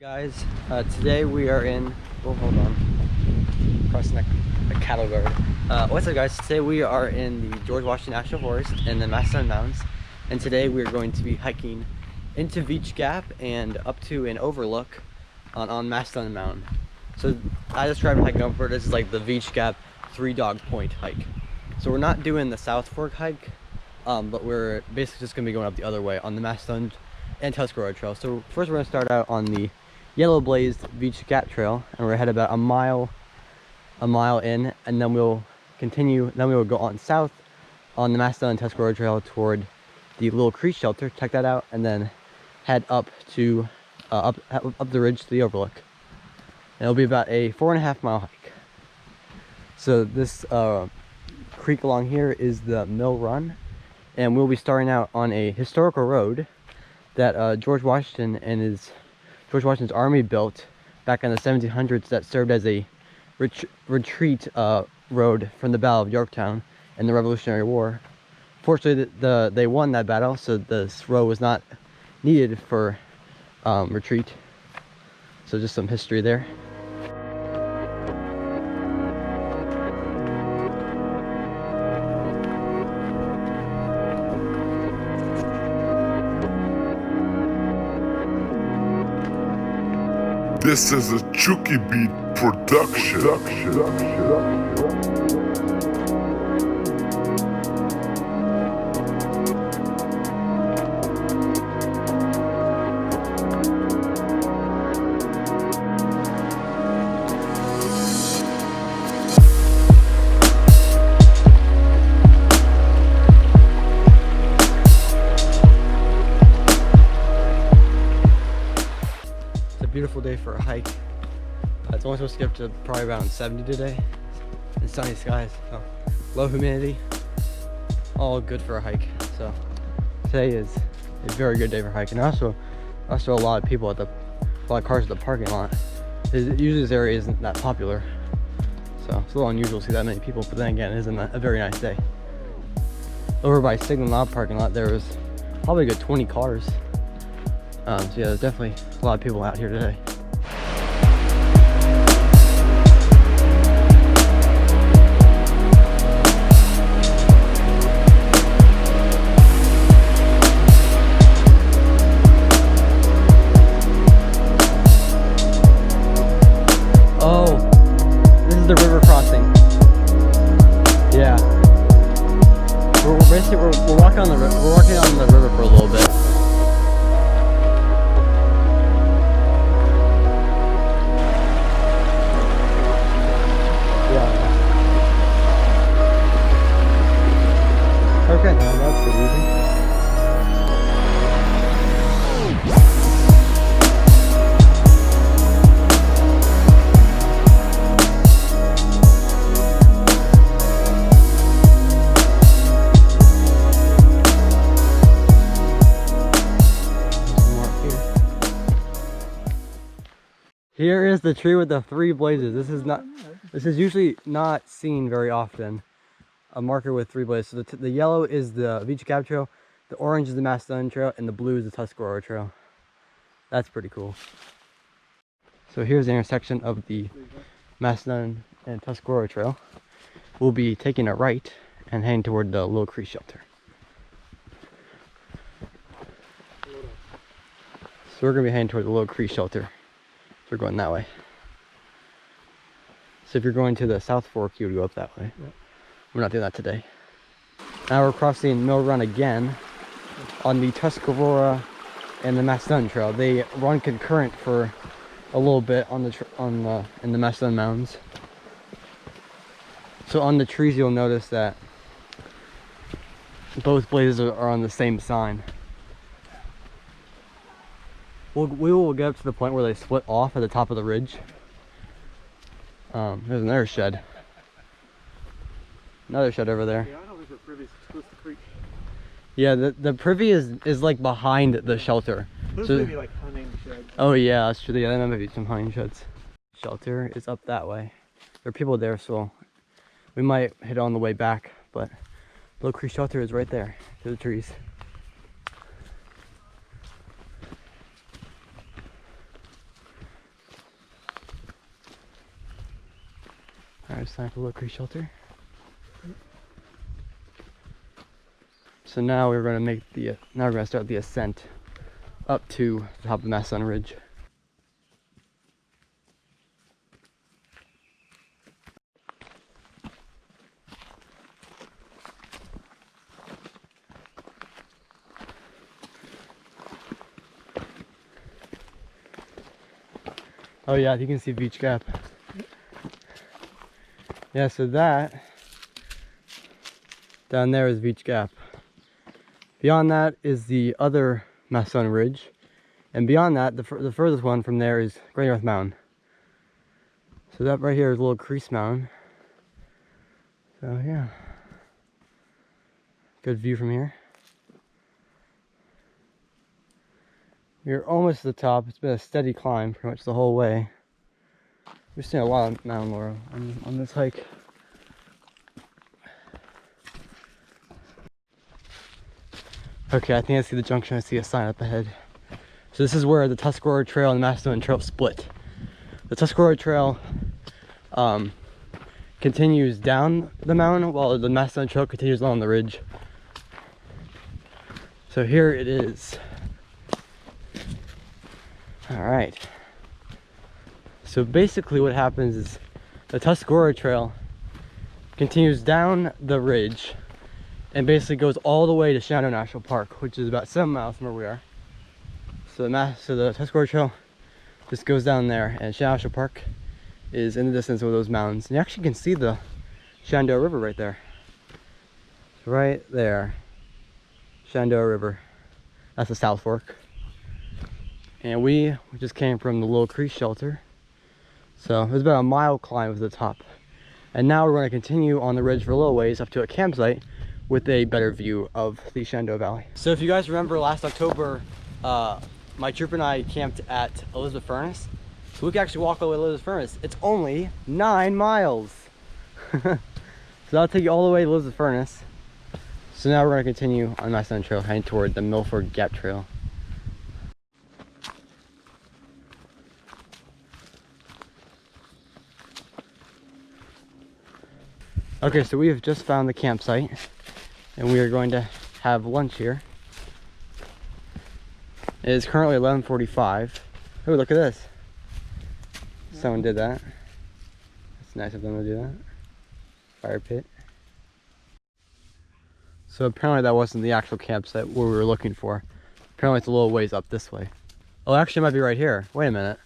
Guys, today we are in, oh hold on, crossing a cattle guard. What's up guys, today we are in the George Washington National Forest in the Massanutten Mountains, and today we are going to be hiking into Veach Gap and up to an overlook on Massanutten Mountain. So I described hiking over, this is like the Veach Gap 3-dog point hike. So we're not doing the South Fork hike, but we're basically just going to be going up the other way on the Massanutten and Tuscarora Trail. So first we're going to start out on the yellow blazed Veach Gap trail, and we're headed about a mile in, and then we'll continue, then we will go on south on the Massanutten Tuscarora Trail toward the Little Crease Shelter, check that out, and then head up to up the ridge to the overlook. And it'll be about a 4.5-mile hike. So this creek along here is the Mill Run, and we'll be starting out on a historical road that George Washington's army built back in the 1700s that served as a retreat road from the Battle of Yorktown in the Revolutionary War. Fortunately, they won that battle, so this road was not needed for retreat. So just some history there. This is a Chucky Beat production. Beautiful day for a hike. It's only supposed to get up to probably around 70 today. And sunny skies, so low humidity, all good for a hike. So today is a very good day for hiking. Also a lot of people a lot of cars at the parking lot. Usually this area isn't that popular, so it's a little unusual to see that many people. But then again, it isn't a very nice day. Over by Signal Knob parking lot, there was probably a good 20 cars. So yeah, there's definitely a lot of people out here today. Oh, this is the river crossing. Yeah, we're basically we're walking on the river for a little bit. Okay, that's pretty easy. Some more up here. Here is the tree with the 3 blazes. This is usually not seen very often. A marker with 3 blazes. So the yellow is the Veach Gap Trail, the orange is the Massanutten Trail, and the blue is the Tuscarora Trail. That's pretty cool. So here's the intersection of the Massanutten and Tuscarora Trail. We'll be taking a right and heading toward the Little Crease Shelter. So we're going to be heading toward the Little Crease Shelter. So we're going that way. So if you're going to the South Fork, you would go up that way. Yep. We're not doing that today. Now we're crossing Mill Run again on the Tuscarora and the Massanutten Trail. They run concurrent for a little bit in the Massanutten Mountains. So on the trees you'll notice that both blazes are on the same sign. We will get up to the point where they split off at the top of the ridge. There's another shed. Another shed over there. Yeah, I don't think the privy is close to the creek. Yeah, the privy is like behind the shelter. Those So, may be like hunting sheds. oh yeah, that's true. Yeah, there might be some hunting sheds. Shelter is up that way. There are people there, so we might hit on the way back. But Little Crease Shelter is right there to the trees. Alright, it's time for Little Crease Shelter. So now we're going to make the, now we're going to start the ascent up to the top of Massautten Ridge. Oh yeah, you can see Veach Gap. Yeah, so that down there is Veach Gap. Beyond that is the other Massautten Ridge, and beyond that, the furthest one from there is Great North Mountain. So that right here is Little Crease Mountain. So yeah, good view from here. We're almost to the top. It's been a steady climb pretty much the whole way. We're seeing a lot of mountain laurel on this hike. Okay, I think I see the junction. I see a sign up ahead. So this is where the Tuscarora Trail and the Massanutten Trail split. The Tuscarora Trail continues down the mountain, while the Massanutten Trail continues along the ridge. So here it is. All right. So basically what happens is the Tuscarora Trail continues down the ridge and basically goes all the way to Shenandoah National Park, which is about 7 miles from where we are. So the Tuscarora Trail just goes down there, and Shenandoah National Park is in the distance with those mountains. And you actually can see the Shenandoah River right there. Right there. Shenandoah River. That's the South Fork. And we just came from the Little Crease Shelter. So it was about a mile climb to the top. And now we're going to continue on the ridge for a little ways up to a campsite with a better view of the Shenandoah Valley. So if you guys remember last October, my troop and I camped at Elizabeth Furnace. So we can actually walk all the way to Elizabeth Furnace. It's only 9 miles. So that'll take you all the way to Elizabeth Furnace. So now we're going to continue on Massanutten Trail, heading toward the Veach Gap Trail. Okay, so we have just found the campsite, and we are going to have lunch here. It is currently 11:45. Oh, look at this. Someone did that. It's nice of them to do that. Fire pit. So apparently that wasn't the actual campsite where we were looking for. Apparently it's a little ways up this way. Oh, actually it might be right here. Wait a minute.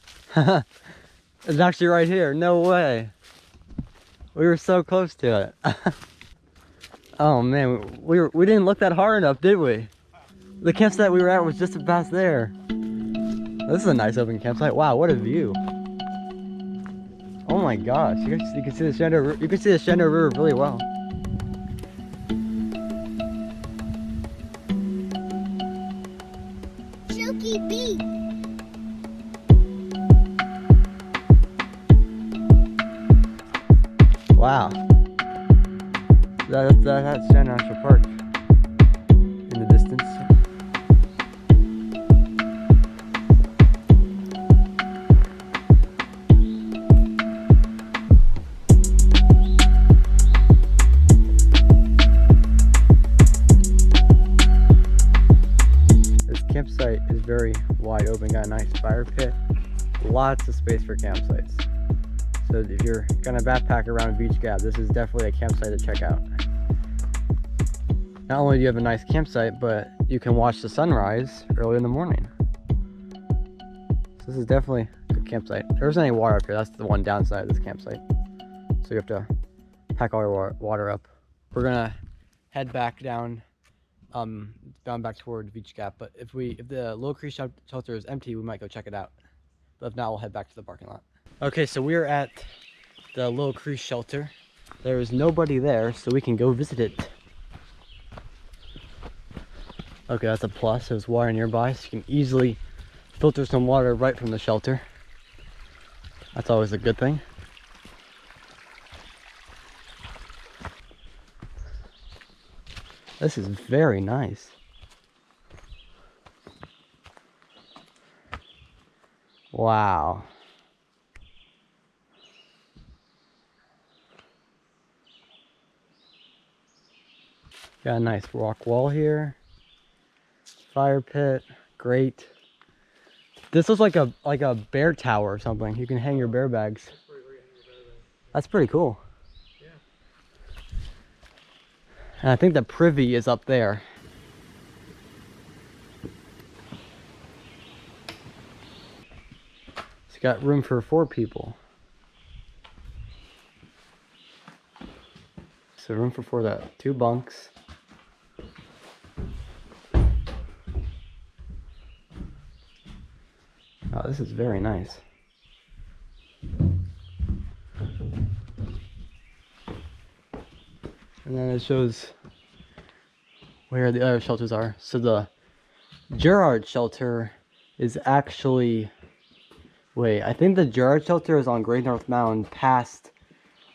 It's actually right here. No way. We were so close to it. Oh man, we didn't look that hard enough, did we? The campsite we were at was just about there. This is a nice open campsite. Wow, what a view! Oh my gosh, you can see the Shenandoah River really well. Silky beat. Wow. That's Shenandoah National Park in the distance. This campsite is very wide open, got a nice fire pit, lots of space for campsites. So if you're gonna backpack around Veach Gap, this is definitely a campsite to check out. Not only do you have a nice campsite, but you can watch the sunrise early in the morning. So this is definitely a good campsite. There isn't any water up here. That's the one downside of this campsite. So you have to pack all your water up. We're gonna head back down back toward Veach Gap. But if the Little Crease Shelter is empty, we might go check it out. But if not, we'll head back to the parking lot. Okay, so we're at the Little Crease Shelter. There is nobody there, so we can go visit it. Okay, that's a plus. There's water nearby, so you can easily filter some water right from the shelter. That's always a good thing. This is very nice. Wow. Got a nice rock wall here. Fire pit, great. This looks like a bear tower or something. You can hang your bear bags. That's pretty cool. Yeah. And I think the privy is up there. It's got room for 4 people. So room for 4, that 2 bunks. Oh, this is very nice. And then it shows where the other shelters are. So the Girard shelter is actually, wait, I think the Girard shelter is on Great North Mountain past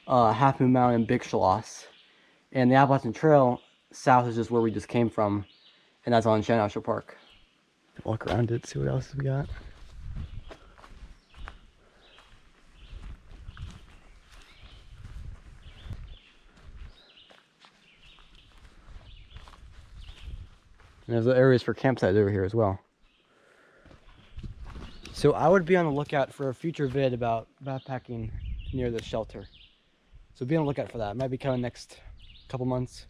Half Moon Mountain and Big Schloss. And the Appalachian Trail south is just where we just came from. And that's on Shenandoah National Park. Walk around it, see what else we got. And there's the areas for campsites over here as well. So I would be on the lookout for a future vid about backpacking near this shelter. So be on the lookout for that. It might be coming next couple months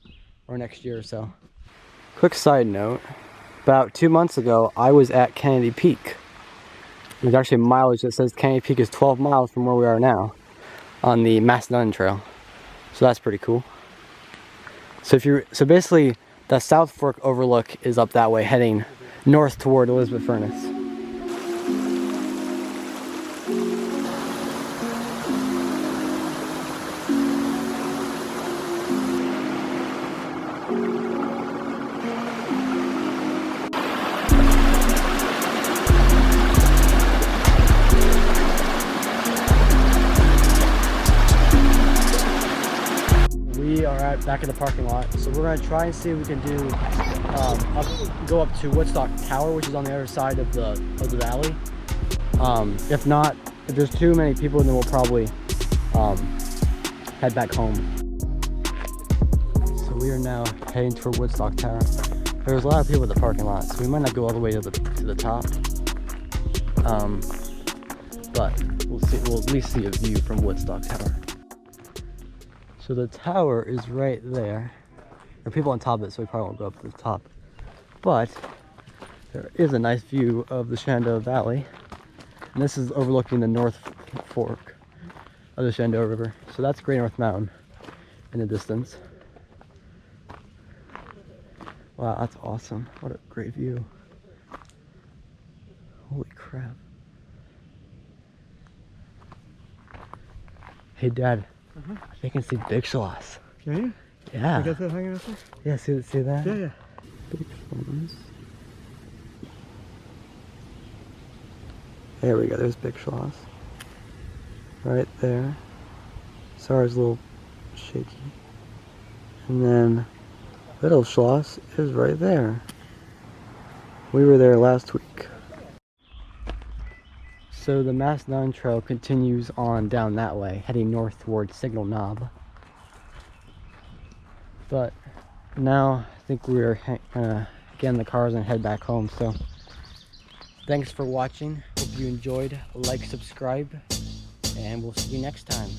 or next year or so. Quick side note, about 2 months ago, I was at Kennedy Peak. There's actually mileage that says Kennedy Peak is 12 miles from where we are now on the Massanutten Trail. So that's pretty cool. So basically, the South Fork Overlook is up that way, heading north toward Elizabeth Furnace. We are back in the parking lot, so we're gonna try and see if we can do go up to Woodstock Tower, which is on the other side of the valley. If not, if there's too many people, then we'll probably head back home. So we are now heading toward Woodstock Tower. There's a lot of people at the parking lot, so we might not go all the way to the top. But we'll see. We'll at least see a view from Woodstock Tower. So the tower is right there. There are people on top of it, so we probably won't go up to the top. But there is a nice view of the Shenandoah Valley. And this is overlooking the North Fork of the Shenandoah River. So that's Great North Mountain in the distance. Wow, that's awesome. What a great view. Holy crap. Hey Dad, I think I can see Big Schloss. Can you? Yeah. You got that hanging out there? Yeah, see that? Yeah, yeah. Big Schloss. There we go, there's Big Schloss. Right there. Sorry, it's a little shaky. And then Little Schloss is right there. We were there last week. So the Massanutten Trail continues on down that way, heading north towards Signal Knob. But now I think we're gonna get in the cars and head back home. So thanks for watching. Hope you enjoyed. Like, subscribe, and we'll see you next time.